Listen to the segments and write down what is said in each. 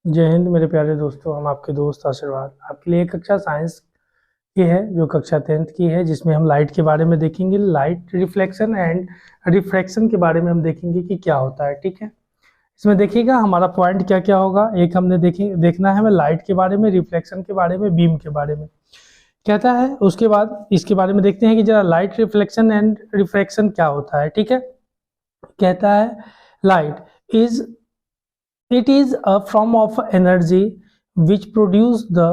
जय हिंद मेरे प्यारे दोस्तों। हम आपके दोस्त आशीर्वाद आपके लिए कक्षा साइंस की है जो कक्षा 10th की है, जिसमें हम लाइट के बारे में देखेंगे। लाइट रिफ्लेक्शन एंड रिफ्रैक्शन के बारे में हम देखेंगे कि क्या होता है। ठीक है, इसमें देखिएगा हमारा पॉइंट क्या क्या होगा। एक हमने देखना है हमें लाइट के बारे में, रिफ्लेक्शन के बारे में, बीम के बारे में कहता है। उसके बाद इसके बारे में देखते हैं कि जरा लाइट रिफ्लेक्शन एंड रिफ्रैक्शन क्या होता है। ठीक है, कहता है light is it is a form of energy which produce the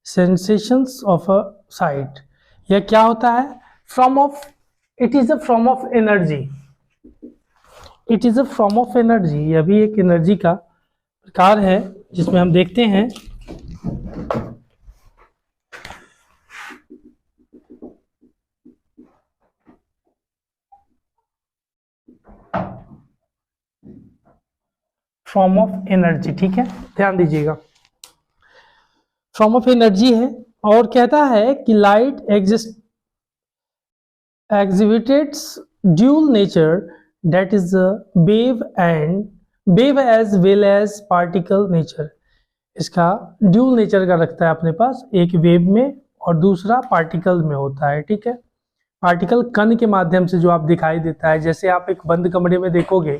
sensations of a sight। यह क्या होता है? It is a form of energy। It is a form of energy। यह भी एक एनर्जी का प्रकार है जिसमें हम देखते हैं फॉर्म ऑफ एनर्जी। ठीक है, ध्यान दीजिएगा, फॉर्म ऑफ एनर्जी है। और कहता है कि light exhibits dual nature, that is wave as well as particle nature। इसका ड्यूल नेचर का रखता है अपने पास, एक वेव में और दूसरा पार्टिकल में होता है। ठीक है, पार्टिकल कण के माध्यम से जो आप दिखाई देता है। जैसे आप एक बंद कमरे में देखोगे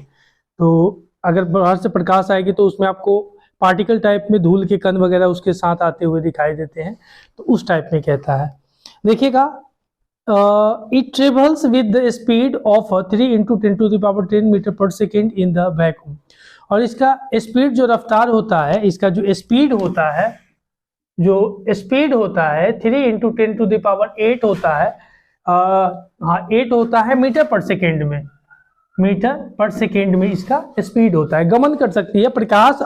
तो अगर बाहर से प्रकाश आएगी तो उसमें आपको पार्टिकल टाइप में धूल के कण वगैरह उसके साथ आते हुए दिखाई देते हैं, तो उस टाइप में कहता है। देखिएगा, it travels with the speed of 3 × 10⁻10 metre पर सेकेंड इन द वैक्यूम। और इसका स्पीड जो रफ्तार होता है, इसका जो स्पीड होता है 3 × 10⁸ होता है। 8 होता है मीटर पर सेकेंड में। मीटर पर सेकेंड में इसका स्पीड होता है। गमन कर सकती है प्रकाश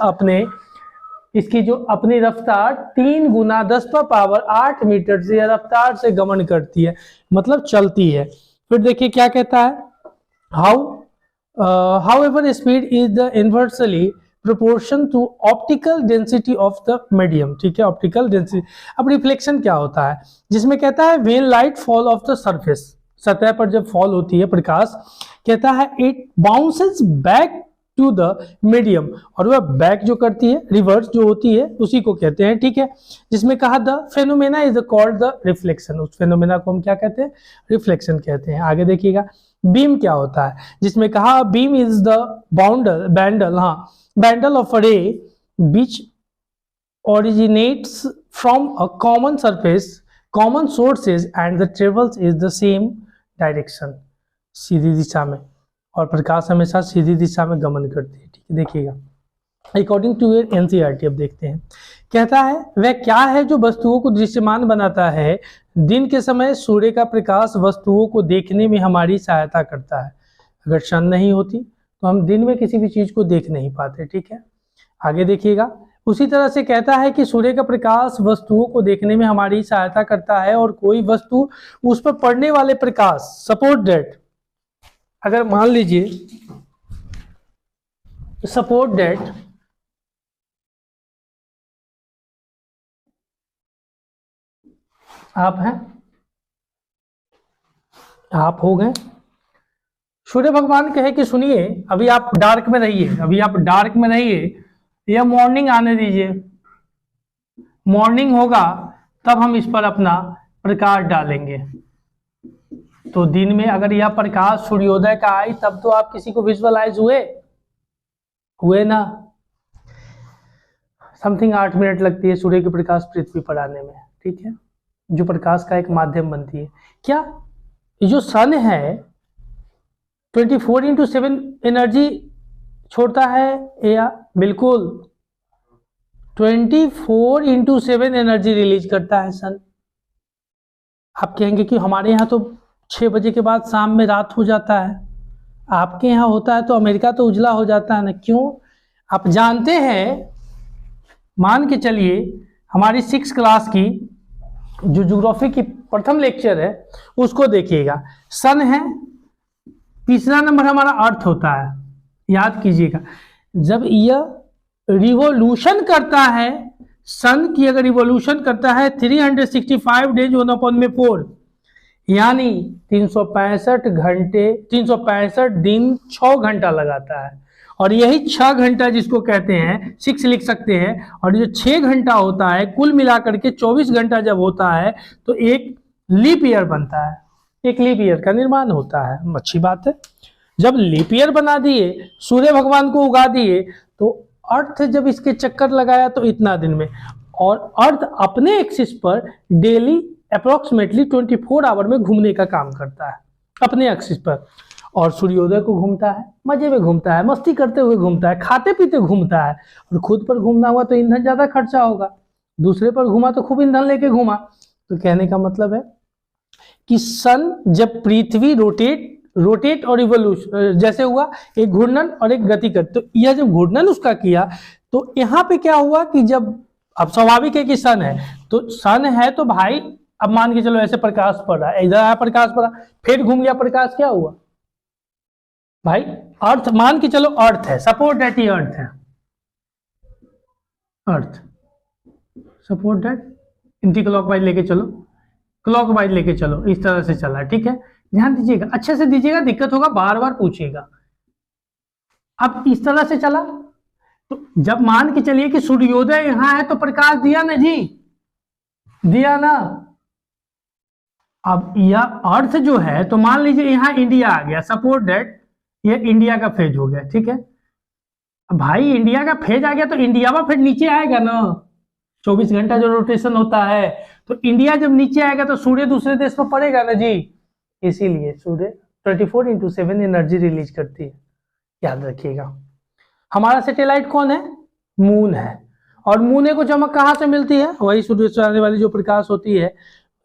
इसकी जो अपनी रफ्तार 3 × 10⁸ मीटर से रफ्तार से गमन करती है, मतलब चलती है। फिर देखिए क्या कहता है, however speed is the inversely proportion to optical density of the medium। ठीक है, ऑप्टिकल डेंसिटी। अब रिफ्लेक्शन क्या होता है, जिसमें कहता है when light fall off the surface, सतह पर जब फॉल होती है प्रकाश, कहता है it bounces back to the medium, और वह बैक जो करती है, रिवर्स जो होती है, उसी को कहते हैं। ठीक है, जिसमें कहा the phenomena is called the reflection. उस फेनोमेना को हम क्या कहते हैं? रिफ्लेक्शन कहते हैं। आगे देखिएगा, बीम क्या होता है, जिसमें कहा beam is the bundle of a ray which originates from a common surface, common sources and the travels is the same direction, सीधी दिशा में, और प्रकाश हमेशा सीधी दिशा में गमन करती है। ठीक है, देखिएगा अकॉर्डिंग टू एनसीईआरटी। अब देखते हैं, कहता है वह क्या है जो वस्तुओं को दृश्यमान बनाता है। दिन के समय सूर्य का प्रकाश वस्तुओं को देखने में हमारी सहायता करता है। अगर सन नहीं होती तो हम दिन में किसी भी चीज को देख नहीं पाते। ठीक है, आगे देखिएगा, उसी तरह से कहता है कि सूर्य का प्रकाश वस्तुओं को देखने में हमारी सहायता करता है, और कोई वस्तु उस पर पड़ने वाले प्रकाश, सपोज दैट, अगर मान लीजिए सपोज दैट आप हैं, आप हो गए, सूर्य भगवान कहे कि सुनिए अभी आप डार्क में रहिए, या मॉर्निंग आने दीजिए, मॉर्निंग होगा तब हम इस पर अपना प्रकाश डालेंगे। तो दिन में अगर यह प्रकाश सूर्योदय का आई तब तो आप किसी को विजुअलाइज हुए ना। समथिंग 8 मिनट लगती है सूर्य के प्रकाश पृथ्वी पर आने में। ठीक है, जो प्रकाश का एक माध्यम बनती है। क्या ये जो सन है 24/7 एनर्जी छोड़ता है या? बिल्कुल 24/7 एनर्जी रिलीज करता है सन। आप कहेंगे कि हमारे यहाँ तो 6 बजे के बाद शाम में रात हो जाता है, आपके यहाँ होता है तो अमेरिका तो उजला हो जाता है ना। क्यों? आप जानते हैं, मान के चलिए हमारी 6 क्लास की जो ज्योग्राफी की प्रथम लेक्चर है उसको देखिएगा। सन है, तीसरा नंबर हमारा अर्थ होता है। याद कीजिएगा, जब यह रिवॉल्यूशन करता है, सन की अगर रिवॉल्यूशन करता है 365 डेज 1/4, यानी 365 दिन 6 घंटा लगाता है। और यही 6 घंटा जिसको कहते हैं 6 लिख सकते हैं, और जो 6 घंटा होता है कुल मिलाकर के 24 घंटा जब होता है तो एक लीप ईयर बनता है, एक लीप ईयर का निर्माण होता है। अच्छी बात है। जब लीप ईयर बना दिए, सूर्य भगवान को उगा दिए, तो अर्थ जब इसके चक्कर लगाया तो इतना दिन में, और अर्थ अपने एक्सिस पर डेली अप्रोक्सीमेटली 24 आवर में घूमने का काम करता है अपने एक्सिस पर, और सूर्योदय को घूमता है, मजे में घूमता है, मस्ती करते हुए घूमता है, खाते पीते घूमता है। और खुद पर घूमना हुआ तो ईंधन ज्यादा खर्चा होगा, दूसरे पर घूमा तो खूब ईंधन लेके घूमा। तो कहने का मतलब है कि सन जब पृथ्वी रोटेट और इवोल्यूशन जैसे हुआ, एक घूर्णन और एक गति कर, तो यह जब घूर्णन उसका किया तो यहाँ पे क्या हुआ कि जब, अब स्वाभाविक है कि सन है, तो सन है तो भाई अब मान के चलो ऐसे प्रकाश पड़ रहा है, इधर आया प्रकाश पड़ा, फिर घूम गया प्रकाश, क्या हुआ भाई? अर्थ मान के चलो अर्थ है, सपोर्ट दैट ही अर्थ है, अर्थ सपोर्ट दैट एंटी क्लॉकवाइज लेके चलो, क्लॉकवाइज लेके चलो, इस तरह से चला, ठीक है। ध्यान दीजिएगा, अच्छे से दीजिएगा, दिक्कत होगा बार बार पूछिएगा। अब इस तरह से चला तो जब मान के चलिए कि सूर्योदय यहां है तो प्रकाश दिया ना जी, दिया ना। अब यह अर्थ जो है तो मान लीजिए यहां इंडिया आ गया, सपोर्ट दैट ये इंडिया का फेज हो गया, ठीक है। अब भाई इंडिया का फेज आ गया तो इंडिया में फिर नीचे आएगा ना, 24 घंटा जो रोटेशन होता है, तो इंडिया जब नीचे आएगा तो सूर्य दूसरे देश पर पड़ेगा ना जी, इसीलिए सूर्य 24/7 एनर्जी रिलीज करती है, याद रखिएगा। हमारा सैटेलाइट कौन है? मून है, और मून को चमक कहाँ से मिलती है? वही सूर्य से आने वाली जो प्रकाश होती है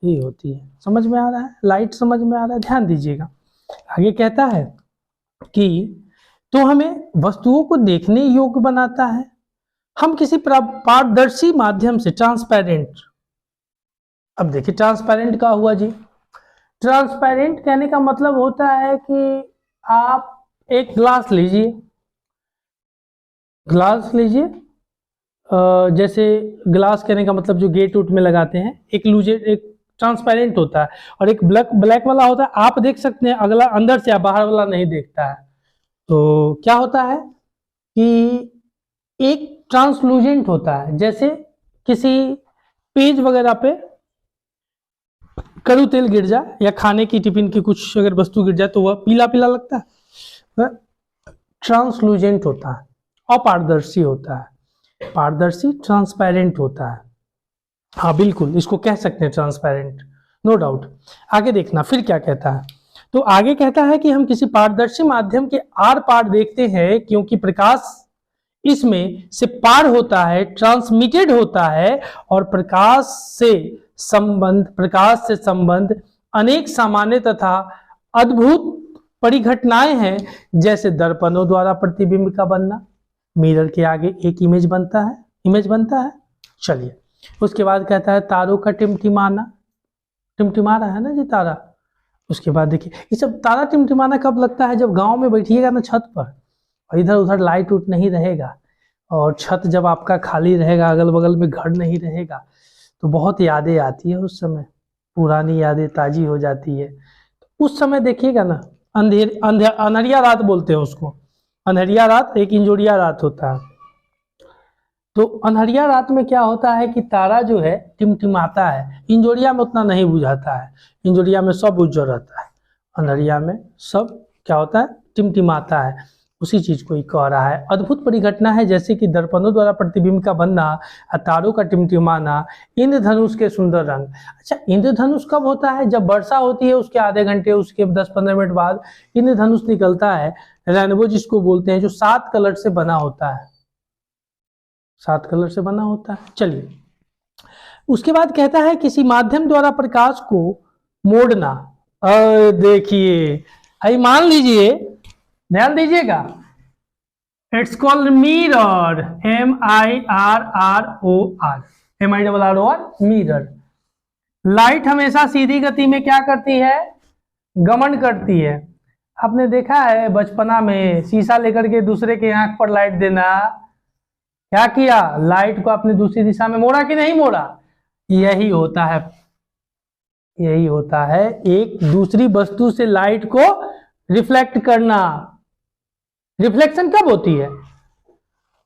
ये होती है। समझ में आ रहा है? लाइट समझ में आ रहा है? ध्यान दीजिएगा। आगे कहता है कि तो हमें वस्तुओं को देखने योग्य बनाता है, हम किसी पारदर्शी माध्यम से, ट्रांसपेरेंट। अब देखिए ट्रांसपेरेंट का हुआ जी, ट्रांसपेरेंट कहने का मतलब होता है कि आप एक ग्लास लीजिए, ग्लास लीजिए, जैसे ग्लास कहने का मतलब जो गेट उट में लगाते हैं, एक लूजे, एक ट्रांसपेरेंट होता है, और एक ब्लैक वाला होता है, आप देख सकते हैं अगला अंदर से, बाहर वाला नहीं देखता है। तो क्या होता है कि एक ट्रांसलूजेंट होता है, जैसे किसी पेज वगैरह पे कड़ू तेल गिर जाए या खाने की टिफिन की कुछ अगर वस्तु गिर जाए तो वह पीला पीला लगता है, वह ट्रांसलूजेंट होता है, अपारदर्शी होता है, पारदर्शी ट्रांसपेरेंट होता है। हाँ बिल्कुल, इसको कह सकते हैं ट्रांसपेरेंट, नो डाउट। आगे देखना फिर क्या कहता है, तो आगे कहता है कि हम किसी पारदर्शी माध्यम के आर पार देखते हैं, क्योंकि प्रकाश इसमें से पार होता है, ट्रांसमिटेड होता है, और प्रकाश से संबंध अनेक सामान्य तथा अद्भुत परिघटनाएं हैं, जैसे दर्पणों द्वारा प्रतिबिंब का बनना, मिरर के आगे एक इमेज बनता है। चलिए उसके बाद कहता है तारों का टिमटिमाना, टिमटिमा रहा है ना जी तारा। उसके बाद देखिए ये सब तारा टिमटिमाना कब लगता है? जब गांव में बैठिएगा ना छत पर, और इधर उधर लाइट उट नहीं रहेगा, और छत जब आपका खाली रहेगा, अगल बगल में घर नहीं रहेगा, तो बहुत यादें आती है उस समय, पुरानी यादें ताजी हो जाती है। तो उस समय देखिएगा ना, अनहरिया रात बोलते हैं उसको, अनहरिया रात, एक इंजोरिया रात होता है। तो अनहरिया रात में क्या होता है कि तारा जो है टिमटिमाता है, इंजोरिया में उतना नहीं बुझाता है, इंजोरिया में सब उज्जर रहता है, अनहरिया में सब क्या होता है? टिमटिमाता है। उसी चीज को ही कह रहा है। अद्भुत परिघटना है जैसे कि दर्पणों द्वारा प्रतिबिंब का बनना, तारों का टिमटिमाना, इंद्रधनुष के सुंदर रंग। अच्छा, इंद्रधनुष कब होता है? जब वर्षा होती है उसके आधे घंटे, उसके 10-15 मिनट बाद इंद्रधनुष निकलता है, रेनबो जिसको बोलते हैं, जो 7 कलर से बना होता है, 7 कलर से बना होता है। चलिए उसके बाद कहता है किसी माध्यम द्वारा प्रकाश को मोड़ना। देखिए मान लीजिए, ध्यान दीजिएगा, it's called mirror, MIRROR, mirror. Light हमेशा सीधी गति में क्या करती है? गमन करती है। आपने देखा है बचपना में शीशा लेकर के दूसरे के आंख पर लाइट देना, क्या किया? लाइट को अपने दूसरी दिशा में मोड़ा कि नहीं मोड़ा? यही होता है एक दूसरी वस्तु से लाइट को रिफ्लेक्ट करना, रिफ्लेक्शन कब होती है?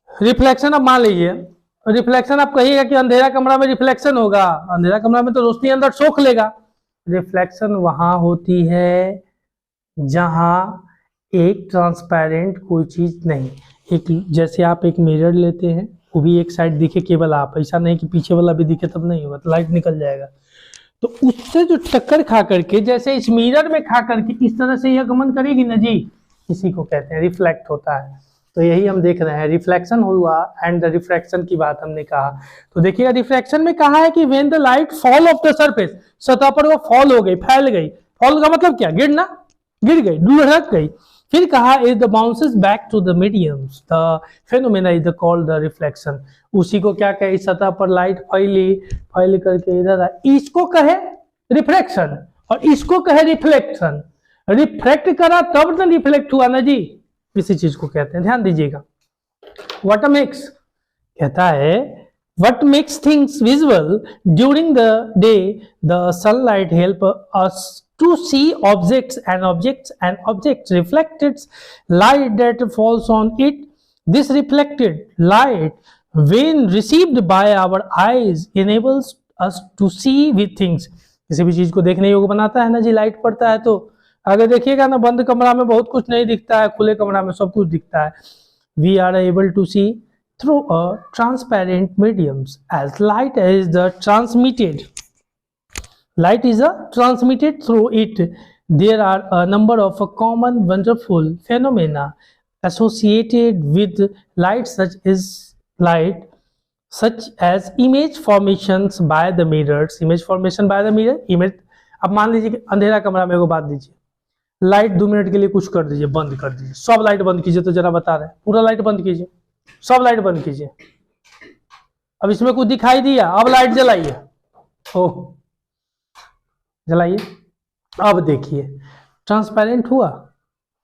रिफ्लेक्शन, अब मान लीजिए रिफ्लेक्शन, आप कहिएगा कि अंधेरा कमरा में रिफ्लेक्शन होगा, अंधेरा कमरा में तो रोशनी अंदर सोख लेगा। रिफ्लेक्शन वहां होती है जहां एक ट्रांसपेरेंट कोई चीज नहीं, एक जैसे आप एक मिरर लेते हैं, वो भी एक साइड दिखे केवल आप, ऐसा नहीं कि पीछे वाला भी दिखे तब नहीं होगा, तो लाइट निकल जाएगा। तो उससे जो टक्कर खा करके, जैसे इस मिरर में खा करके इस तरह से यह गमन करेगी ना जी, इसी को कहते हैं रिफ्लेक्ट होता है। तो यही हम देख रहे हैं, रिफ्लेक्शन हुआ एंड द रिफ्रैक्शन की बात हमने कहा। तो देखिएगा रिफ्रैक्शन में कहा है कि when the light fall of the surface, सतह पर वो फॉल हो गई, फैल गई। फॉल का मतलब क्या? गिरना, गिर गई, लुढ़क गई। फिर कहा is the bounces back to the mediums, the phenomena is the called the reflection. उसी को क्या कहे, सतह पर लाइट फैली, फैल करके इधर आई, इसको कहे रिफ्रैक्शन और इसको कहे रिफ्लेक्शन। रिफ्लेक्ट करा तब तो रिफ्लेक्ट हुआ ना जी, इसी चीज को कहते हैं, ध्यान दीजिएगा। व्हाट मेक्स, कहता है what makes things visual during the day, the sunlight help us to see objects and objects reflected light that falls on it. This reflected light when received by our eyes enables us to see with things. किसी भी चीज को देखने योग्य बनाता है ना जी, light पड़ता है तो। अगर देखिएगा ना बंद कमरा में बहुत कुछ नहीं दिखता है, खुले कमरा में सब कुछ दिखता है। We are able to see through a transparent mediums as light is the transmitted. Light is transmitted through it. There are a number of common wonderful phenomena associated with light, such as image formations by the mirrors. Image formation by the mirror. Image, अब मान लीजिए कि अंधेरा कमरा में, को बात दीजिए, लाइट 2 मिनट के लिए कुछ कर दीजिए, बंद कर दीजिए, सब लाइट बंद कीजिए। तो जरा बता रहे हैं, पूरा लाइट बंद कीजिए, सब लाइट बंद कीजिए। अब इसमें कुछ दिखाई दिया, अब लाइट जलाइए, ओह जलाइए। अब देखिए ट्रांसपेरेंट हुआ,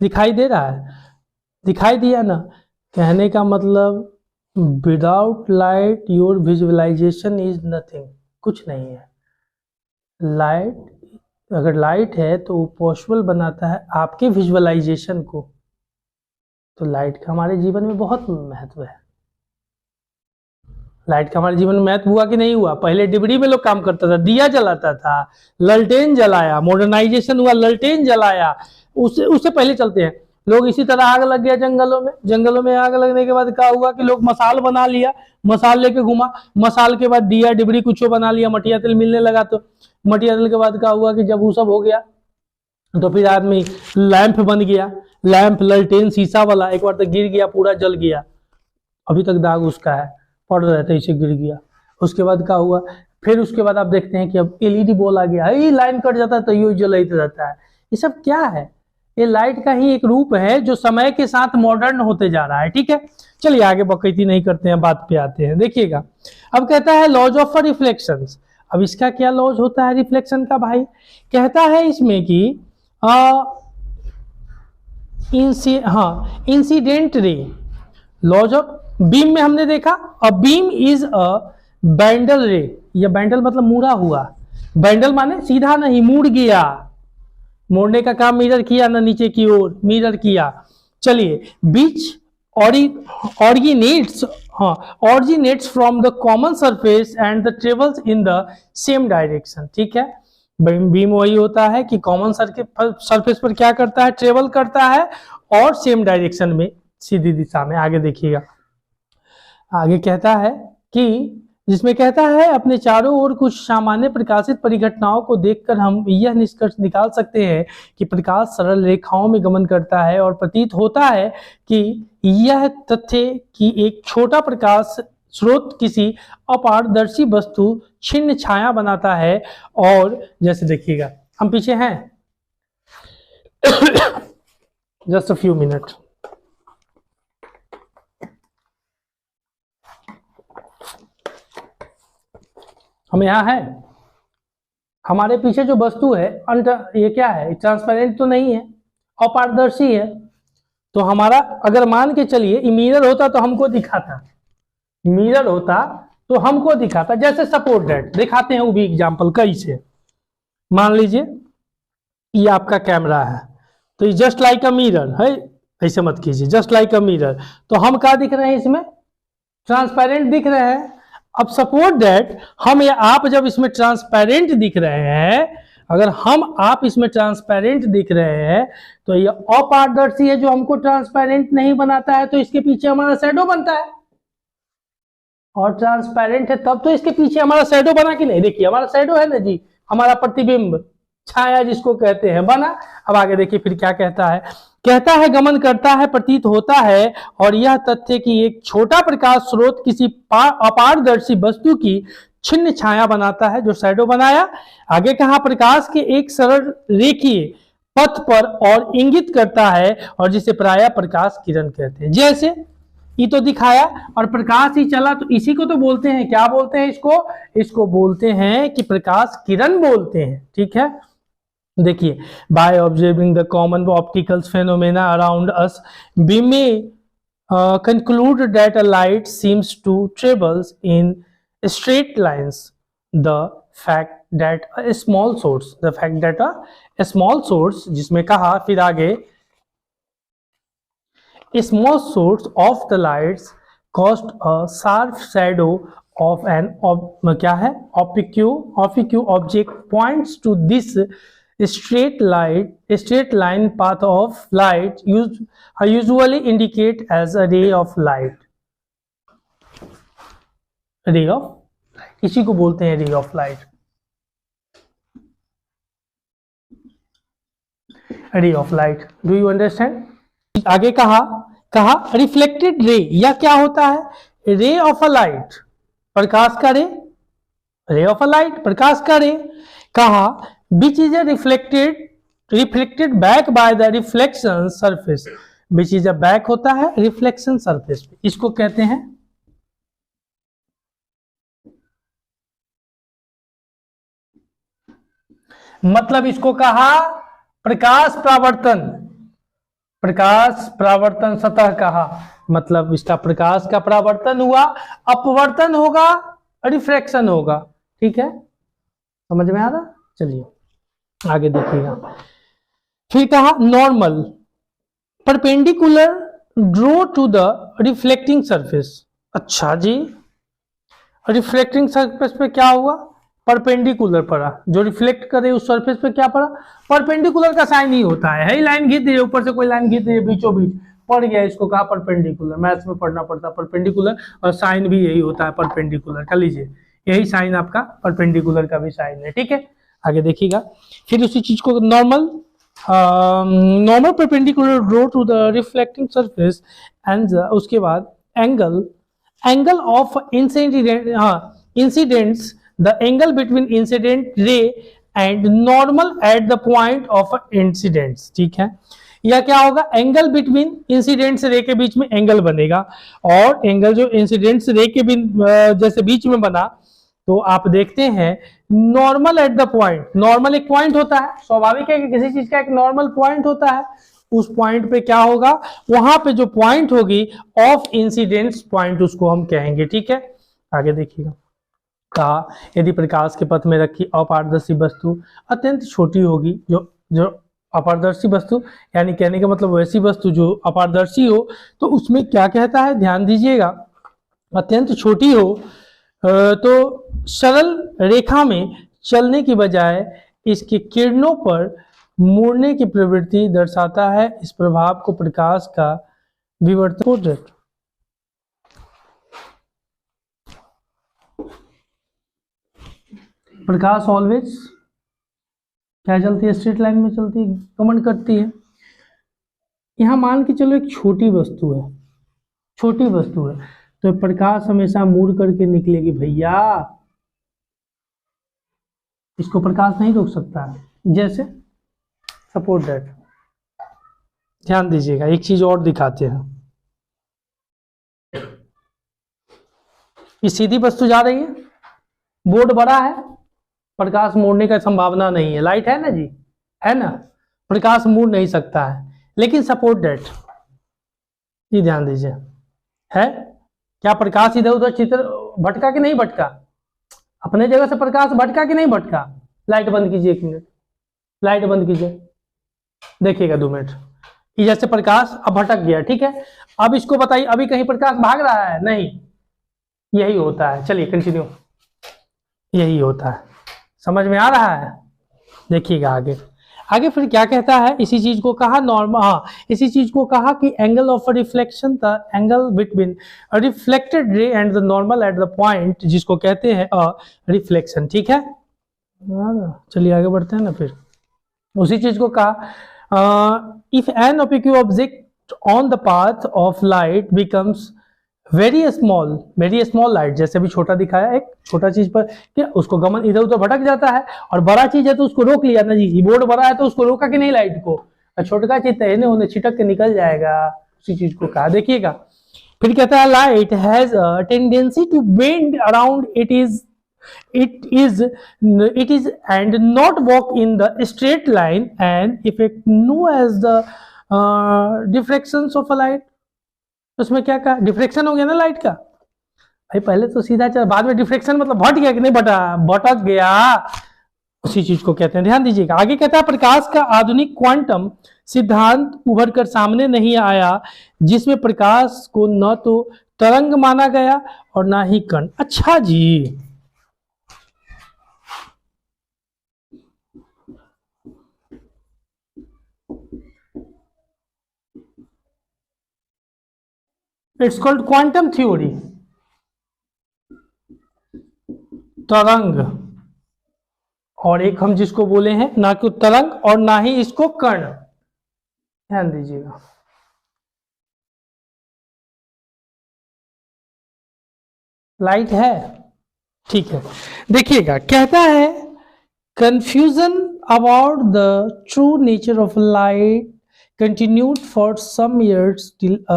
दिखाई दे रहा है, दिखाई दिया ना। कहने का मतलब without light your visualization is nothing, कुछ नहीं है। लाइट, अगर लाइट है तो वो पॉसिबल बनाता है आपके विजुअलाइजेशन को। तो लाइट का हमारे जीवन में बहुत महत्व है। लाइट का हमारे जीवन में महत्व हुआ कि नहीं हुआ? पहले डिबरी में लोग काम करता था, दिया जलाता था, ललटेन जलाया, मॉडर्नाइजेशन हुआ, ललटेन जलाया, उससे पहले चलते हैं लोग। इसी तरह आग लग गया जंगलों में, जंगलों में आग लगने के बाद क्या हुआ कि लोग मसाल बना लिया, मसाल लेके घुमा, मसाल के बाद दिया डिबरी कुछ बना लिया, मटिया तेल मिलने लगा। तो मटिया तेल के बाद क्या हुआ कि जब वो सब हो गया तो फिर आदमी लैंप बन गया, लैंप ललटेन शीशा वाला, एक बार तो गिर गया, पूरा जल गया, अभी तक दाग उसका है, पड़ रहा था, इसे गिर गया। उसके बाद क्या हुआ, फिर उसके बाद आप देखते हैं कि अब एलईडी बॉल आ गया, ये लाइन कट जाता है तो ये जलते रहता है। ये सब क्या है? ये लाइट का ही एक रूप है जो समय के साथ मॉडर्न होते जा रहा है। ठीक है, चलिए आगे बकैती नहीं करते हैं, बात पे आते हैं। देखिएगा अब कहता है लॉज ऑफ रिफ्लेक्शंस। अब इसका क्या लॉज होता है रिफ्लेक्शन का भाई? कहता है इसमें कि incident ray, laws of beam में हमने देखा, अ बीम इज अ बैंडल रे। यह बैंडल मतलब मुड़ा हुआ, बैंडल माने सीधा नहीं, मुड़ गया, मोड़ने का काम मिरर किया ना, नीचे की ओर मिरर किया। चलिए बीच originates from the common surface and the travels in the same direction. ठीक है, बीम वही होता है कि कॉमन सरफेस पर क्या करता है, ट्रेवल करता है और सेम डायरेक्शन में, सीधी दिशा में। आगे देखिएगा, आगे कहता है कि जिसमें कहता है अपने चारों ओर कुछ सामान्य प्रकाशित परिघटनाओं को देखकर हम यह निष्कर्ष निकाल सकते हैं कि प्रकाश सरल रेखाओं में गमन करता है, और प्रतीत होता है कि यह तथ्य कि एक छोटा प्रकाश स्रोत किसी अपारदर्शी वस्तु छिन्न छाया बनाता है। और जैसे देखिएगा, हम पीछे हैं जस्ट अ फ्यू मिनट, हम यहाँ हैं, हमारे पीछे जो वस्तु है ये क्या है, ट्रांसपेरेंट तो नहीं है, अपारदर्शी है। तो हमारा अगर मान के चलिए मिरर होता तो हमको दिखाता, मिरर होता तो हमको दिखाता। जैसे सपोर्ट दैट दिखाते हैं वो भी एग्जांपल कैसे, मान लीजिए ये आपका कैमरा है, तो ये जस्ट लाइक अ मिरर है, ऐसे मत कीजिए, जस्ट लाइक अ मिरर। तो हम क्या दिख रहे हैं इसमें, ट्रांसपेरेंट दिख रहे हैं। अब सपोज दैट हम या आप जब इसमें ट्रांसपेरेंट दिख रहे हैं, अगर हम आप इसमें ट्रांसपेरेंट दिख रहे हैं, तो ये अपारदर्शी है जो हमको ट्रांसपेरेंट नहीं बनाता है, तो इसके पीछे हमारा शैडो बनता है। और ट्रांसपेरेंट है तब तो इसके पीछे हमारा शैडो बना कि नहीं, देखिए हमारा शैडो है ना जी, हमारा प्रतिबिंब, छाया जिसको कहते हैं, बना। अब आगे देखिए फिर क्या कहता है, कहता है गमन करता है, प्रतीत होता है, और यह तथ्य कि एक छोटा प्रकाश स्रोत किसी अपारदर्शी वस्तु की छिन्न छाया बनाता है, जो शैडो बनाया। आगे कहा प्रकाश के एक सरल रेखीय पथ पर और इंगित करता है, और जिसे प्रायः प्रकाश किरण कहते हैं। जैसे ये तो दिखाया और प्रकाश ही चला, तो इसी को तो बोलते हैं, क्या बोलते हैं इसको, इसको बोलते हैं कि प्रकाश किरण बोलते हैं। ठीक है, देखिए, by observing the common optical phenomena around us we may conclude that a light seems to travel in straight lines. The fact that a small source, जिसमें कहा फिर आगे, a small source of the lights cast a sharp shadow of an क्या है, oblique object points to this straight line path of light usually indicate as a ray of light. इसी को बोलते हैं ray of light, ray of light. Do you understand? आगे कहा reflected ray, या क्या होता है, रे ऑफ अ लाइट, प्रकाश का रे ऑफ अ लाइट, प्रकाश का रे। कहा which is a reflected back by the reflection surface, which is a back होता है रिफ्लेक्शन सरफेस, इसको कहते हैं मतलब इसको कहा प्रकाश परावर्तन सतह कहा, मतलब इसका प्रकाश का परावर्तन हुआ, अपवर्तन होगा, रिफ्रैक्शन होगा। ठीक है, समझ में आ रहा, चलिए आगे देखिएगा। फिर कहा normal perpendicular draw two the reflecting surface. अच्छा जी, रिफ्लेक्टिंग सरफेस पे क्या हुआ, परपेंडिकुलर पड़ा, जो रिफ्लेक्ट करे उस सरफेस पे क्या पड़ा, परपेंडिकुलर का साइन ही होता है लाइन घिस दी है, ऊपर से कोई लाइन घिस दी है बीचों बीच पड़ गया, इसको कहा परपेंडिकुलर। मैथ्स में पढ़ना पड़ता है परपेंडिकुलर, और साइन भी यही होता है परपेंडिकुलर का, लीजिए यही साइन आपका परपेंडिकुलर का भी साइन है। ठीक है, आगे देखिएगा। फिर उसी चीज को normal perpendicular draw two the reflecting surface and उसके बाद angle of incidents the angle between incident ray and normal at the point of incidence। ठीक है, या क्या होगा, एंगल बिटवीन इंसिडेंट्स रे के बीच में एंगल बनेगा, और एंगल जो इंसिडेंट्स रे के जैसे बीच में बना, तो आप देखते हैं normal at the point, normal एक पॉइंट होता है, स्वाभाविक है कि किसी चीज का एक नॉर्मल पॉइंट होता है, उस पॉइंट पे क्या होगा, वहां पे जो पॉइंट होगी ऑफ इंसिडेंट्स पॉइंट उसको हम कहेंगे। ठीक है, आगे देखिएगा। कहा यदि प्रकाश के पथ में रखी अपारदर्शी वस्तु अत्यंत छोटी होगी, जो अपारदर्शी वस्तु यानी कहने का मतलब वैसी वस्तु जो अपारदर्शी हो, तो उसमें क्या कहता है, ध्यान दीजिएगा, अत्यंत छोटी हो तो सरल रेखा में चलने की बजाय इसके किरणों पर मुड़ने की प्रवृत्ति दर्शाता है। इस प्रभाव को प्रकाश का विवर्तन, प्रकाश ऑलवेज क्या चलती है, स्ट्रेट लाइन में चलती है, गमन करती है। यहां मान के चलो एक छोटी वस्तु है, तो प्रकाश हमेशा मुड़ करके निकलेगी भैया, इसको प्रकाश नहीं रोक सकता। जैसे सपोर्ट दैट, ध्यान दीजिएगा, एक चीज और दिखाते हैं, ये सीधी वस्तु जा रही है, बोर्ड बड़ा है, प्रकाश मोड़ने का संभावना नहीं है, लाइट है ना जी, है ना, प्रकाश मुड़ नहीं सकता है, लेकिन सपोर्ट दैट, ये ध्यान दीजिए, है क्या प्रकाश इधर उधर चित्र भटका कि नहीं भटका, अपने जगह से प्रकाश भटका कि नहीं भटका। लाइट बंद कीजिए, एक मिनट लाइट बंद कीजिए, देखिएगा 2 मिनट, कि जैसे प्रकाश अब भटक गया, ठीक है। अब इसको बताइए, अभी कहीं प्रकाश भाग रहा है? नहीं, यही होता है। चलिए कंटिन्यू, यही होता है। समझ में आ रहा है? देखिएगा आगे। आगे फिर क्या कहता है, इसी चीज को कहा नॉर्मल, हाँ इसी चीज को कहा कि angle of reflection, the angle between reflected ray and the normal at the point, जिसको कहते हैं रिफ्लेक्शन, ठीक है। चलिए आगे बढ़ते हैं ना। फिर उसी चीज को कहा, if an opaque object on the path of light becomes very small light, जैसे भी छोटा दिखाया, एक छोटा चीज पर क्या उसको गमन इधर उधर भटक जाता है, और बड़ा चीज है तो उसको रोक लिया ना जी, बोर्ड बड़ा है तो उसको रोका कि नहीं लाइट को, और छोटा चीज तहने होने छिटक के निकल जाएगा, उसी चीज को कहा। देखिएगा फिर कहता है light has a tendency to bend around it is and not walk in the straight line, and effect known as the diffractions of a light। उसमें क्या कहा, डिफ्रेक्शन हो गया ना लाइट का। भाई पहले तो सीधा चल, बाद में डिफ्रेक्शन मतलब भट गया कि नहीं, भटक गया, उसी चीज को कहते हैं। ध्यान दीजिएगा आगे कहता है, प्रकाश का आधुनिक क्वांटम सिद्धांत उभर कर सामने नहीं आया, जिसमें प्रकाश को न तो तरंग माना गया और ना ही कण। अच्छा जी, इट्स कॉल्ड क्वांटम थ्योरी, तरंग, और एक हम जिसको बोले हैं ना कि तरंग और ना ही इसको कण। ध्यान दीजिएगा, लाइट है, ठीक है। देखिएगा कहता है, confusion about the true nature of light continued for some years till a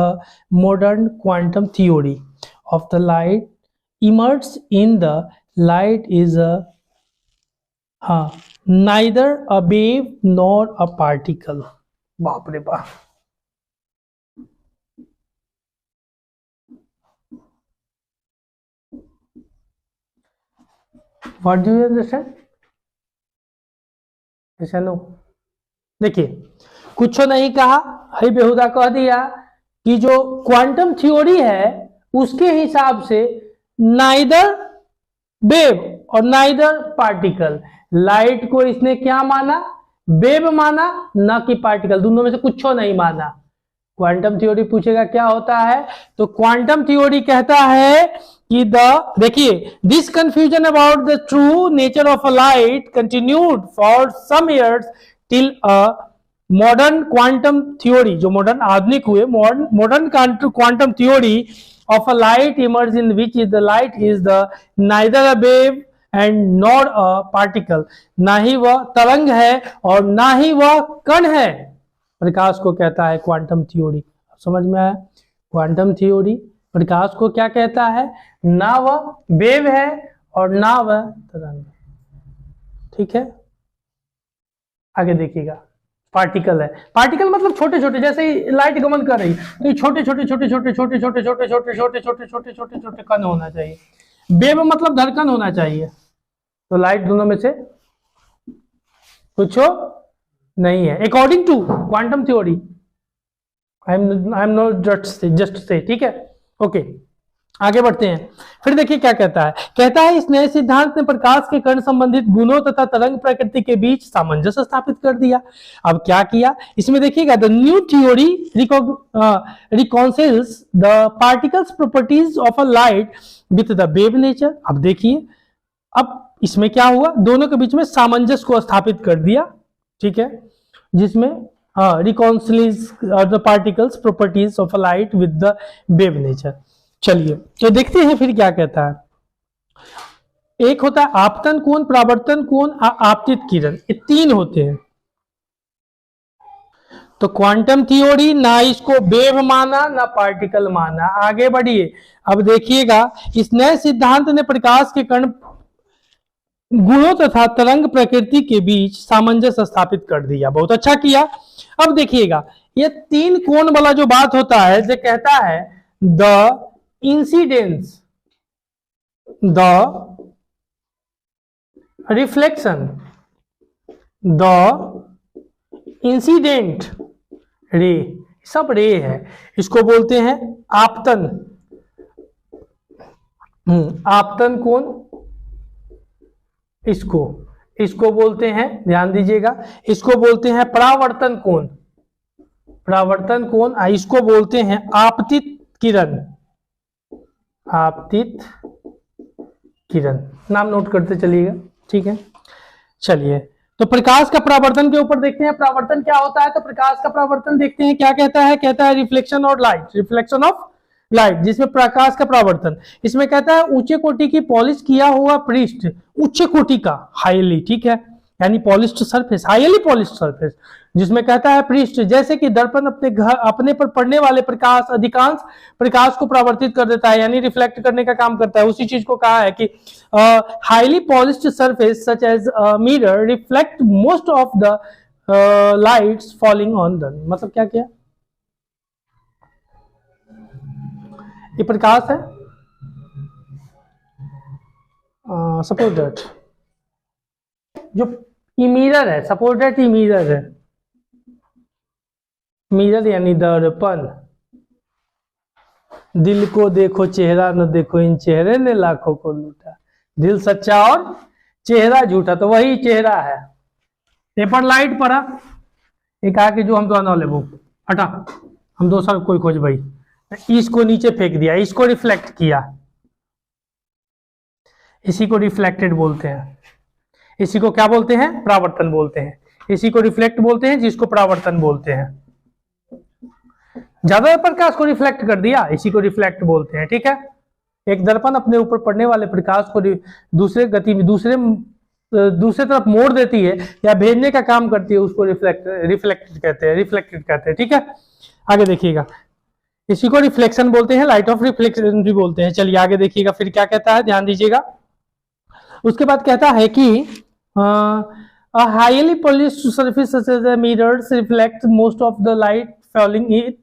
modern quantum theory of the light emerged in the light is neither a wave nor a particle। बाप रे बाप, what do you understand? ऐसा no, देखिए कुछ नहीं कहा, हई बेहुदा कह दिया कि जो क्वांटम थ्योरी है उसके हिसाब से नाइदर वेव और नाइदर पार्टिकल, लाइट को इसने क्या माना, वेव माना, ना कि पार्टिकल, दोनों में से कुछ नहीं माना। क्वांटम थ्योरी पूछेगा क्या होता है, तो क्वांटम थ्योरी कहता है कि देखिए, this confusion about the true nature of a light continued for some years till a modern quantum theory, जो मॉडर्न आधुनिक हुए, modern quantum theory of a light emerge in which is the light is the neither a wave and not a particle, ना ही वह तरंग है और ना ही वह कण है। प्रकाश को कहता है क्वांटम थ्योरी। समझ में आया? क्वांटम थ्योरी प्रकाश को क्या कहता है, ना वह वेव है और ना वह तरंग, ठीक है। आगे देखिएगा, पार्टिकल है, पार्टिकल मतलब छोटे छोटे, जैसे ही लाइट गमन कर रही तो ये छोटे छोटे छोटे छोटे छोटे छोटे छोटे छोटे छोटे छोटे छोटे छोटे छोटे कण होना चाहिए। वेव मतलब धड़कन होना चाहिए, तो लाइट दोनों में से कुछ नहीं है according to quantum theory. I am not just say, ठीक है, ओके। आगे बढ़ते हैं, फिर देखिए क्या कहता है। कहता है, इस नए सिद्धांत ने प्रकाश के कण संबंधित गुणों तथा तरंग प्रकृति के बीच सामंजस्य स्थापित कर दिया। अब क्या किया इसमें देखिएगा, the new theory reconciles the particles properties of a light with the wave nature. अब देखिए, अब इसमें क्या हुआ, दोनों के बीच में सामंजस्य को स्थापित कर दिया, ठीक है, जिसमें reconciles the particles properties of a light with the wave nature. चलिए तो देखते हैं फिर क्या कहता है। एक होता है आपतन कोण, परावर्तन कोण, आपतित किरण, ये तीन होते हैं। तो क्वांटम थ्योरी ना इसको वेव माना ना पार्टिकल माना। आगे बढ़िए, अब देखिएगा, इस नए सिद्धांत ने प्रकाश के कण गुणों तथा तरंग प्रकृति के बीच सामंजस्य स्थापित कर दिया। बहुत अच्छा किया। अब देखिएगा, ये तीन कोण वाला जो बात होता है, जो कहता है the incidence, the reflection, the incident रे, सब रे है, इसको बोलते हैं आपतन। आपतन कोण, इसको बोलते हैं, ध्यान दीजिएगा, इसको बोलते हैं परावर्तन कोण। परावर्तन कोण, इसको बोलते हैं आपतित किरण। आपतित किरण, नाम नोट करते चलिएगा, ठीक है। चलिए, तो प्रकाश का परावर्तन के ऊपर देखते हैं, परावर्तन क्या होता है। तो प्रकाश का परावर्तन देखते हैं, क्या कहता है, कहता है रिफ्लेक्शन और लाइट, रिफ्लेक्शन ऑफ लाइट, जिसमें प्रकाश का परावर्तन, इसमें कहता है उच्च कोटि की पॉलिश किया हुआ पृष्ठ, उच्च कोटि का, हाईली, ठीक है, यानी polished surface, highly polished surface, जिसमें कहता है पृष्ठ, जैसे कि दर्पण अपने पर पड़ने वाले प्रकाश, अधिकांश प्रकाश को परावर्तित कर देता है, यानी रिफ्लेक्ट करने का काम करता है। उसी चीज को कहा है कि highly polished surface such as mirror reflect most of the lights falling on the, मतलब क्या किया, ये प्रकाश है, सपोज दैट जो मिरर है, सपोज दैट ये मिरर है, मिरर यानी दर्पण, दिल को देखो चेहरा न देखो, इन चेहरे ने लाखों को लूटा, दिल सच्चा और चेहरा झूठा, तो वही चेहरा है। पेपर लाइट पड़ा, एक आके जो हम तो ना ले वो हटा, हम दो साल कोई खोज भाई, इसको नीचे फेंक दिया, इसको रिफ्लेक्ट किया, इसी को रिफ्लेक्टेड बोलते हैं, इसी को क्या बोलते हैं, परावर्तन बोलते हैं, इसी को रिफ्लेक्ट बोलते हैं, जिसको परावर्तन बोलते हैं। ज्यादा प्रकाश को रिफ्लेक्ट कर दिया, इसी को रिफ्लेक्ट बोलते हैं, ठीक है। एक दर्पण अपने ऊपर पड़ने वाले प्रकाश को दूसरे गति में दूसरे तरफ मोड़ देती है या भेजने का काम करती है, उसको रिफ्लेक्टेड कहते हैं, ठीक है। आगे देखिएगा, इसी को रिफ्लेक्शन बोलते हैं, लाइट ऑफ रिफ्लेक्शन भी बोलते हैं। चलिए आगे देखिएगा, फिर क्या कहता है, ध्यान दीजिएगा। उसके बाद कहता है कि highly polished surface such as mirrors reflect most of the light falling it,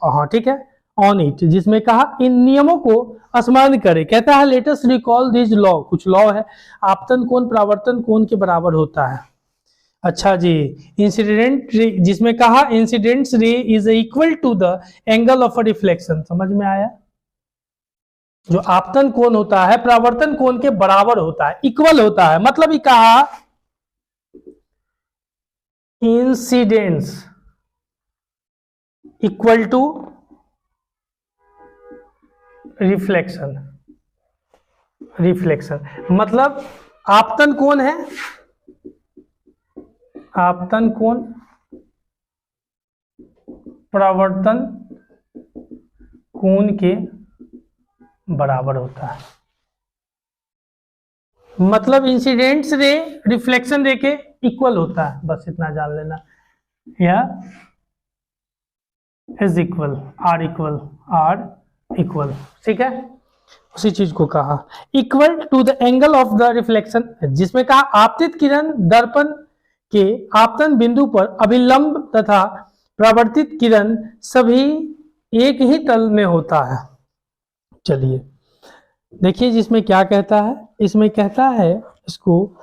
हाँ ठीक है, ऑन इट, जिसमें कहा इन नियमों को स्मरण करे। कहता है लेटेस्ट रिकॉल दिस लॉ, कुछ लॉ है, आपतन कोण परावर्तन कोण के बराबर होता है। अच्छा जी, इंसिडेंट रे, जिसमें कहा incident ray is equal to the angle of a reflection, समझ में आया। जो आपतन कोण होता है परावर्तन कोण के बराबर होता है, इक्वल होता है, मतलब ये कहा इंसिडेंस इक्वल टू रिफ्लेक्शन, मतलब आपतन कोण है, आपतन कोण परावर्तन कोण के बराबर होता है, मतलब इंसिडेंट्स रे रिफ्लेक्शन रे के इक्वल होता है, बस इतना जान लेना, या इज इक्वल, आर इक्वल, ठीक है। उसी चीज को कहा equal to the angle of the reflection, जिसमें कहा आपतित किरण दर्पण के आपतन बिंदु पर अभिलंब तथा परावर्तित किरण सभी एक ही तल में होता है। चलिए देखिए, जिसमें क्या कहता है, इसमें कहता है इसको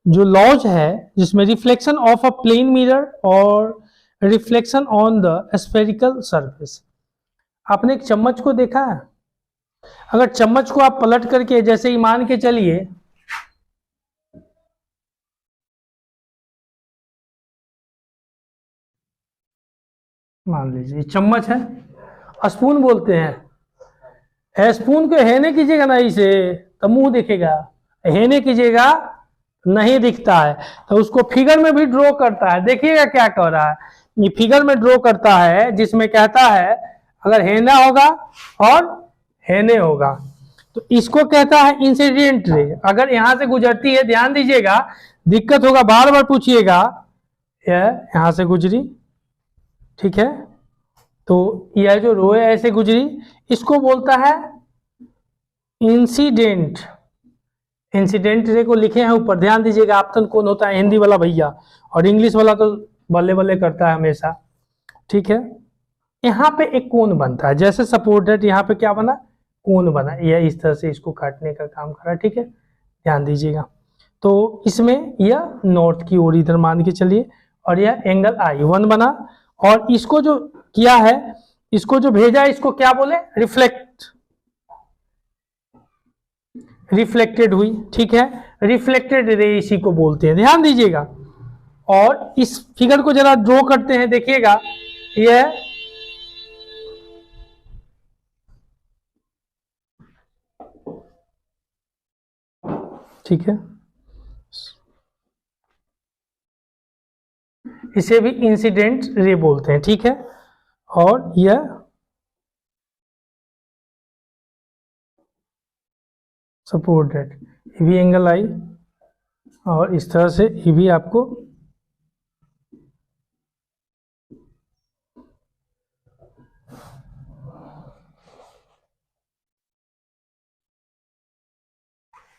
जो लॉज है, जिसमें reflection of a plane mirror और reflection on the spherical surface. आपने एक चम्मच को देखा है, अगर चम्मच को आप पलट करके जैसे ही मान के चलिए, मान लीजिए चम्मच है, स्पून बोलते हैं, स्पून को हेने कीजिएगा ना इसे तो मुंह दिखेगा, हेने कीजिएगा नहीं दिखता है, तो उसको फिगर में भी ड्रॉ करता है। देखिएगा क्या कह रहा है, ये फिगर में ड्रॉ करता है, जिसमें कहता है अगर हेना होगा और हेने होगा, तो इसको कहता है इंसिडेंट रे। अगर यहां से गुजरती है, ध्यान दीजिएगा, दिक्कत होगा, बार बार पूछिएगा, यहां से गुजरी, ठीक है, तो यह जो रो है ऐसे गुजरी, इसको बोलता है इंसिडेंट। इंसिडेंट रे को लिखे हैं ऊपर, ध्यान दीजिएगा। आपतन कोण होता है हिंदी वाला भैया, और इंग्लिश वाला तो बल्ले बल्ले करता है हमेशा, ठीक है। यहाँ पे एक कोण बनता है, जैसे सपोर्टेड, यहाँ पे क्या बना, कोण बना, यह इस तरह से इसको काटने का काम करा, ठीक है, ध्यान दीजिएगा। तो इसमें यह नॉर्थ की ओर इधर मान के चलिए, और यह एंगल I1 बना, और इसको जो किया है, इसको जो भेजा है, इसको क्या बोले, रिफ्लेक्टेड हुई, ठीक है, रिफ्लेक्टेड रे इसी को बोलते हैं, ध्यान दीजिएगा। और इस फिगर को जरा ड्रॉ करते हैं, देखिएगा, यह ठीक है, इसे भी इंसिडेंट रे बोलते हैं, ठीक है। और यह सपोर्टेड, ये भी एंगल आई, और इस तरह से ये भी आपको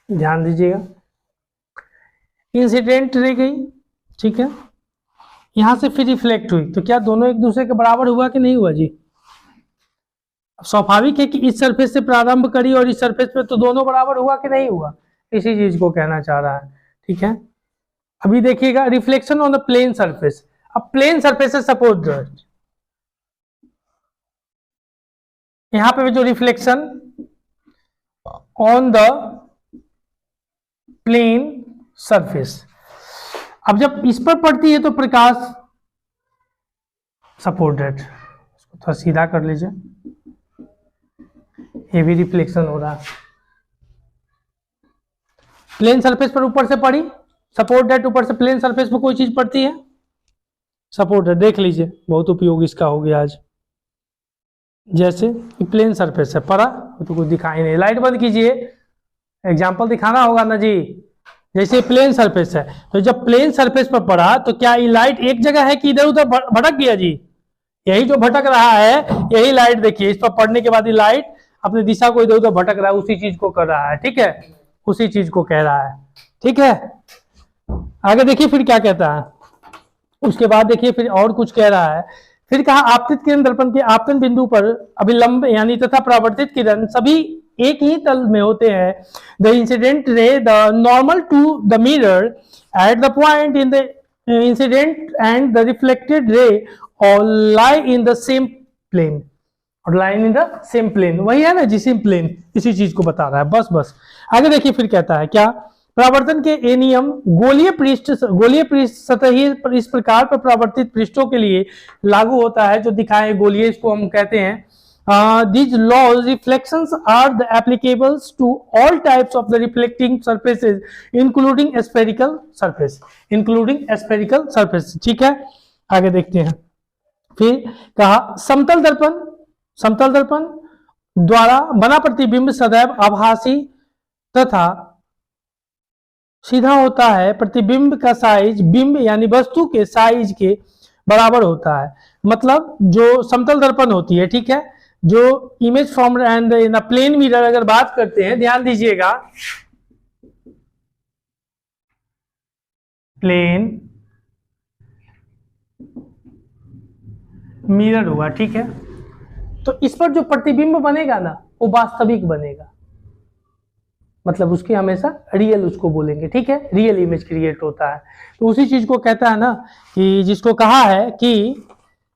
ध्यान दीजिएगा, इंसिडेंट रे गई, ठीक है, यहां से फिर रिफ्लेक्ट हुई, तो क्या दोनों एक दूसरे के बराबर हुआ कि नहीं हुआ जी? स्वाभाविक है कि इस सरफेस से प्रारंभ करी और इस सरफेस पे, तो दोनों बराबर हुआ कि नहीं हुआ, इसी चीज को कहना चाह रहा है, ठीक है। अभी देखिएगा, reflection on the plane surface, अब प्लेन सरफेस है सपोज, यहां पे जो reflection on the plane surface, अब जब इस पर पड़ती है तो प्रकाश सपोर्टेड, इसको थोड़ा सीधा कर लीजिए, ये भी रिफ्लेक्शन हो रहा है, प्लेन सरफेस पर ऊपर से पड़ी, सपोर्टेड, ऊपर से प्लेन सरफेस पर कोई चीज पड़ती है, सपोर्टेड, देख लीजिए, बहुत उपयोग इसका हो गया आज। जैसे प्लेन सरफेस है, पड़ा तो कुछ दिखाई नहीं, लाइट बंद कीजिए, एग्जाम्पल दिखाना होगा ना जी। जैसे प्लेन सरफेस है, तो जब प्लेन सरफेस पर पड़ा तो क्या ये लाइट एक जगह है कि इधर उधर भटक गया जी? यही जो भटक रहा है, यही लाइट देखिए, इस पर पड़ने के बाद ये लाइट अपनी दिशा को इधर उधर भटक रहा है, उसी चीज को कर रहा है, ठीक है, उसी चीज को कह रहा है, ठीक है। आगे देखिए फिर क्या कहता है, उसके बाद देखिए फिर और कुछ कह रहा है, फिर कहा आपतित किरण दर्पण के आपतन बिंदु पर अभिलंब यानी तथा परावर्तित किरण सभी एक ही तल में होते हैं। The incident ray the normal to the mirror at the point in the incident and the reflected ray और lie in the same plane, और line in the same plane, वही है ना जी, सेम प्लेन, इसी चीज को बता रहा है, बस। आगे देखिए फिर कहता है क्या, परावर्तन के ये नियम गोलीय पृष्ठ सतही इस प्रकार पर परावर्तित पृष्ठों के लिए लागू होता है, जो दिखाए गोलीय, इसको हम कहते हैं। These laws reflections are the applicables to all types of the reflecting surfaces including spherical surface, ठीक है। आगे देखते हैं, फिर कहा समतल दर्पण द्वारा बना प्रतिबिंब सदैव आभासी तथा सीधा होता है, प्रतिबिंब का साइज बिंब यानी वस्तु के साइज के बराबर होता है। मतलब जो समतल दर्पण होती है, ठीक है, जो image form and in plane mirror अगर बात करते हैं, ध्यान दीजिएगा, प्लेन मिरर हुआ, ठीक है, तो इस पर जो प्रतिबिंब बनेगा ना, वो वास्तविक बनेगा, मतलब उसकी हमेशा रियल उसको बोलेंगे, ठीक है, रियल इमेज क्रिएट होता है। तो उसी चीज को कहता है ना, कि जिसको कहा है कि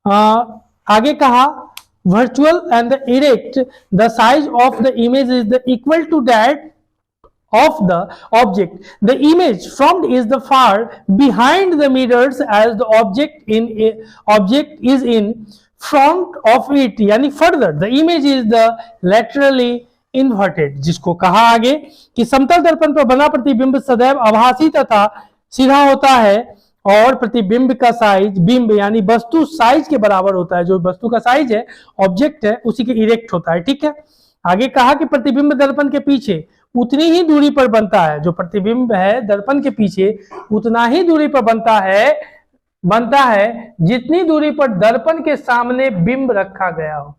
आगे कहा virtual and the erect, the size of the image is the equal to that of the object. The image formed is the far behind the mirrors as the object is in front of it, यानी further the image is the laterally inverted, जिसको कहा आगे कि समतल दर्पण पर बना प्रतिबिंब सदैव आभासी तथा सीधा होता है, और प्रतिबिंब का साइज बिंब यानी वस्तु साइज के बराबर होता है, जो वस्तु का साइज है, ऑब्जेक्ट है, उसी के इरेक्ट होता है, ठीक है। आगे कहा कि प्रतिबिंब दर्पण के पीछे उतनी ही दूरी पर बनता है, जो प्रतिबिंब है दर्पण के पीछे उतना ही दूरी पर बनता है जितनी दूरी पर दर्पण के सामने बिंब रखा गया हो,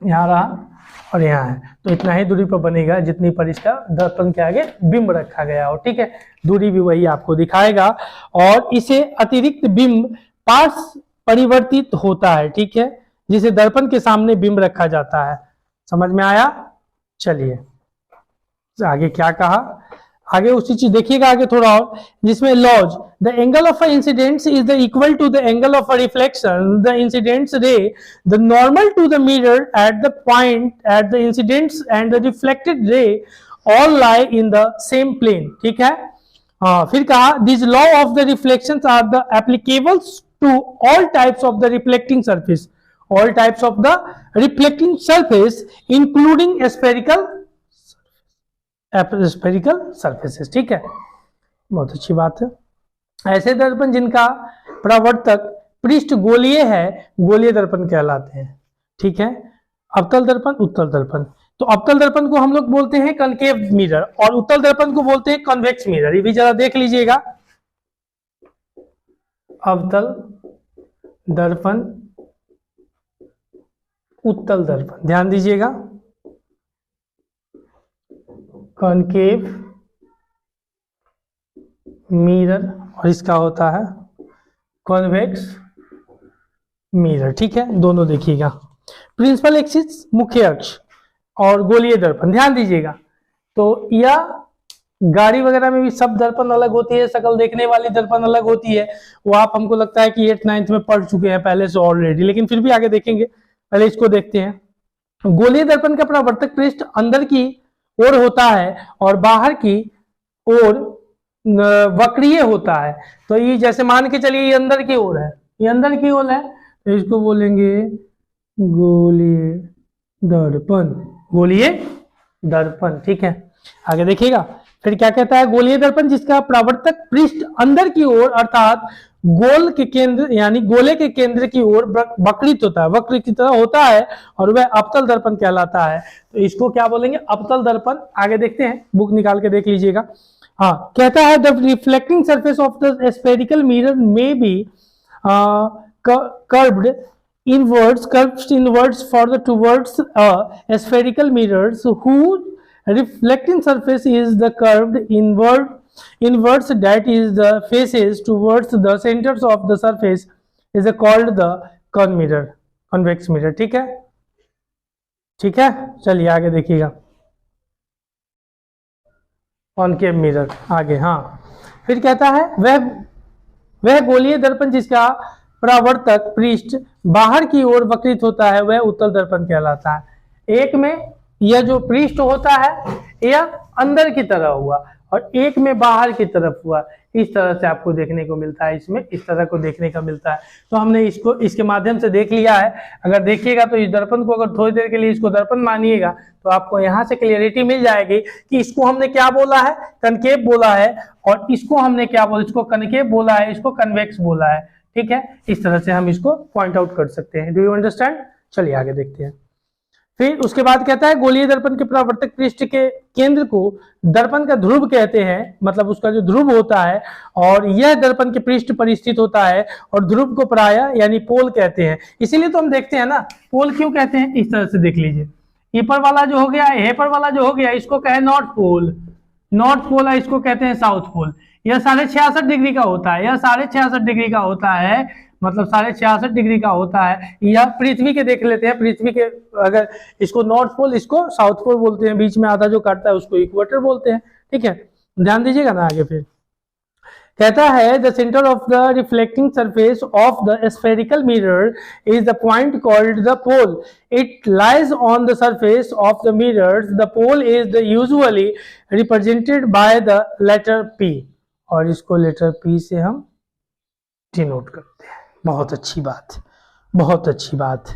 यहाँ रहा और यहाँ है, तो इतना ही दूरी पर बनेगा जितनी पर इसका दर्पण के आगे बिंब रखा गया हो, ठीक है, दूरी भी वही आपको दिखाएगा। और इसे अतिरिक्त बिंब पार्श्व परिवर्तित होता है, ठीक है, जिसे दर्पण के सामने बिंब रखा जाता है। समझ में आया? चलिए आगे क्या कहा, आगे उसी चीज देखिएगा आगे थोड़ा और, जिसमें laws the angle of incidence is the equal to the angle of reflection the incidence ray the normal to the mirror at the point at the incidence and the reflected ray all lie in the same plane. ठीक है, हाँ, फिर कहा this law of the reflections are the applicables to all types of the reflecting surface, all types of the reflecting surface including spherical surfaces. ठीक है, बहुत अच्छी बात है। ऐसे दर्पण जिनका परावर्तक पृष्ठ गोलीय है गोलीय दर्पण कहलाते हैं। ठीक है, अवतल दर्पण, उत्तल दर्पण। तो अवतल दर्पण को हम लोग बोलते हैं कनकेव मिरर और उत्तल दर्पण को बोलते हैं कन्वेक्स मिरर। ये भी जरा देख लीजिएगा, अवतल दर्पण, उत्तल दर्पण, ध्यान दीजिएगा, कॉनकेव मिरर और इसका होता है कॉन्वेक्स मिरर। ठीक है, दोनों देखिएगा। प्रिंसिपल एक्सिस, मुख्य अक्ष और गोलीय दर्पण, ध्यान दीजिएगा। तो यह गाड़ी वगैरह में भी सब दर्पण अलग होती है, शकल देखने वाली दर्पण अलग होती है। वो आप हमको लगता है कि 8th 9th में पढ़ चुके हैं पहले से ऑलरेडी, लेकिन फिर भी आगे देखेंगे, पहले इसको देखते हैं। गोलीय दर्पण का परावर्तक पृष्ठ अंदर की ओर होता है और बाहर की ओर वक्रीय होता है। तो ये जैसे मान के चलिए ये अंदर की ओर है, ये अंदर की ओर है, तो इसको बोलेंगे गोलीय दर्पण, गोलीय दर्पण। ठीक है, आगे देखिएगा फिर क्या कहता है। गोलीय दर्पण जिसका परावर्तक पृष्ठ अंदर की ओर अर्थात गोल के केंद्र यानी गोले के केंद्र की ओर वक्रित होता है, वक्र की तरह होता है, और वह अवतल दर्पण कहलाता है। तो इसको क्या बोलेंगे, अवतल दर्पण। आगे देखते हैं, बुक निकाल के देख लीजिएगा। हाँ, कहता है the reflecting surface of the spherical mirror may be curved inwards for the towards spherical mirrors whose reflecting surface is the curved inwards that is the faces towards the centers of the surface is called the convex mirror। ठीक है, ठीक है, चलिए आगे देखिएगा, concave mirror. आगे हाँ, फिर कहता है वह गोलीय दर्पण जिसका परावर्तक पृष्ठ बाहर की ओर वक्रित होता है वह उत्तल दर्पण कहलाता है। एक में यह जो पृष्ठ होता है यह अंदर की तरह हुआ और एक में बाहर की तरफ हुआ, इस तरह से आपको देखने को मिलता है, इसमें इस तरह को देखने का मिलता है। तो हमने इसको इसके माध्यम से देख लिया है। अगर देखिएगा तो इस दर्पण को अगर थोड़ी देर के लिए इसको दर्पण मानिएगा तो आपको यहाँ से क्लियरिटी मिल जाएगी कि इसको हमने क्या बोला है, कनकेव बोला है, और इसको हमने क्या बोला, इसको कनकेव बोला है, इसको कन्वेक्स बोला है। ठीक है, इस तरह से हम इसको पॉइंट आउट कर सकते हैं। Do you understand? चलिए आगे देखते हैं। फिर उसके बाद कहता है गोलीय दर्पण के परावर्तक पृष्ठ के केंद्र को दर्पण का ध्रुव कहते हैं, मतलब उसका जो ध्रुव होता है, और यह दर्पण के पृष्ठ पर स्थित होता है और ध्रुव को प्रायः यानी पोल कहते हैं। इसीलिए तो हम देखते हैं ना, पोल क्यों कहते हैं, इस तरह से देख लीजिए। ईपर वाला जो हो गया, हेपर वाला जो हो गया, इसको कहे नॉर्थ पोल, नॉर्थ पोल है, इसको कहते हैं साउथ पोल। यह 66.5 डिग्री का होता है, यह 66.5 डिग्री का होता है, मतलब 66.5 डिग्री का होता है। यह पृथ्वी के देख लेते हैं, पृथ्वी के अगर इसको नॉर्थ पोल, इसको साउथ पोल बोलते हैं, बीच में आधा जो काटता है उसको इक्वेटर बोलते हैं। ठीक है, ध्यान दीजिएगा ना। आगे फिर कहता है the centre of the reflecting surface of the spherical mirror is the point called the pole. It lies on the surface of the mirror. The pole is the usually represented by the letter P, और इसको letter P से हम denote करते हैं। बहुत अच्छी बात, बहुत अच्छी बात।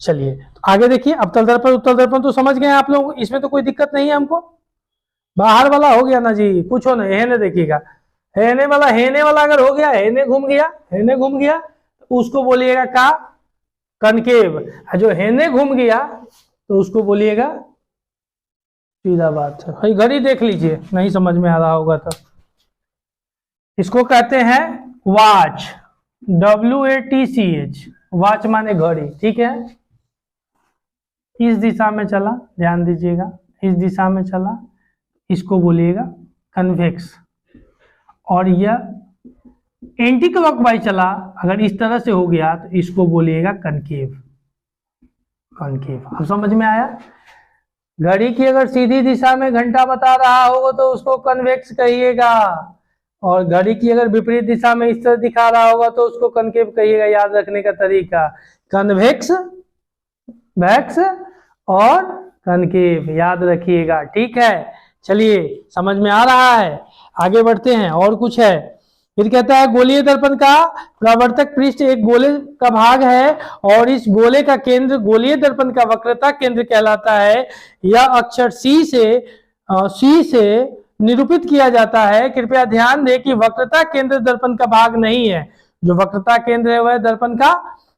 चलिए तो आगे देखिए, अवतल दर्पण उत्तल दर्पण तो समझ गए आप लोग, इसमें तो कोई दिक्कत नहीं है हमको। बाहर वाला हो गया ना जी, कुछ हो नहीं, हेने देखिएगा, हेने वाला अगर हो गया, हेने घूम गया तो उसको बोलिएगा का कनकेव। जो हेने घूम गया तो उसको बोलिएगा, सीधा बात है भाई। घड़ी देख लीजिए, नहीं समझ में आ रहा होगा तो इसको कहते हैं वॉच, WATCH, वॉच माने घड़ी। ठीक है, इस दिशा में चला, ध्यान दीजिएगा, इस दिशा में चला, इसको बोलिएगा कन्वेक्स। और यह एंटी क्लॉकवाइज चला, अगर इस तरह से हो गया तो इसको बोलिएगा कनकेव। कनकेव अब समझ में आया। घड़ी की अगर सीधी दिशा में घंटा बता रहा होगा तो उसको कन्वेक्स कहिएगा, और घड़ी की अगर विपरीत दिशा में इस तरह दिखा रहा होगा तो उसको कनकेव कहिएगा। याद रखने का तरीका, कन्वेक्स, वैक्स और कनकेव, याद रखिएगा। ठीक है, चलिए समझ में आ रहा है, आगे बढ़ते हैं। और कुछ है, फिर कहता है गोलीय दर्पण का प्रवर्तक पृष्ठ एक गोले का भाग है और इस गोले का केंद्र गोलीय दर्पण का वक्रता केंद्र कहलाता है। यह अक्षर सी से निरूपित किया जाता है। कृपया ध्यान दें कि वक्रता केंद्र दर्पण का भाग नहीं है, जो वक्रता केंद्र है वह दर्पण का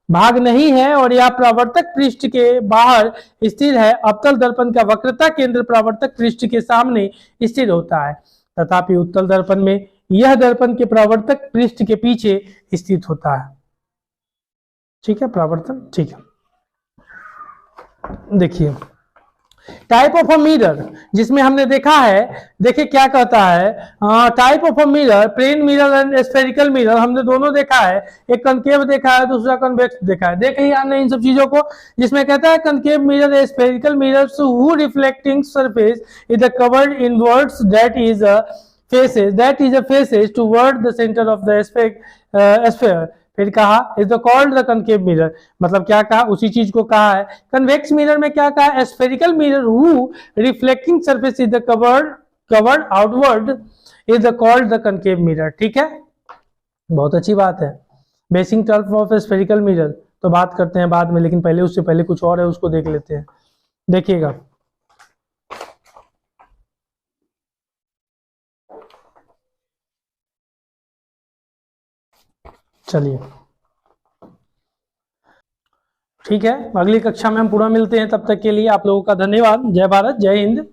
भाग नहीं है, और यह प्रवर्तक पृष्ठ के बाहर स्थिर है। अवतल दर्पण का वक्रता केंद्र प्रवर्तक पृष्ठ के सामने स्थिर होता है, तथापि उत्तल दर्पण में यह दर्पण के प्रवर्तक पृष्ठ के पीछे स्थित होता है। ठीक है, प्रवर्तन। ठीक है, देखिए टाइप ऑफ अ मिरर, जिसमें हमने देखा है, देखिए क्या कहता है, type of a mirror, plane mirror and spherical mirror, हमने दोनों देखा है। एक कनकेव देखा है, दूसरा कन्वेक्स देखा है। देख लिया हमने इन सब चीजों को, जिसमें कहता है concave mirror spherical mirrors who reflecting surface is covered inwards that is a faces toward the center of the sphere। फिर कहा is the called the concave mirror, मतलब क्या कहा, उसी चीज को कहा है। कन्वेक्स मिरर में क्या कहा, spherical mirror who reflecting surface is the covered outward is the called the concave mirror. ठीक है, बहुत अच्छी बात है। Basic term of spherical mirror तो बात करते हैं बाद में, लेकिन पहले उससे पहले कुछ और है, उसको देख लेते हैं। देखिएगा, चलिए ठीक है, अगली कक्षा में हम पूरा मिलते हैं। तब तक के लिए आप लोगों का धन्यवाद। जय भारत, जय हिंद।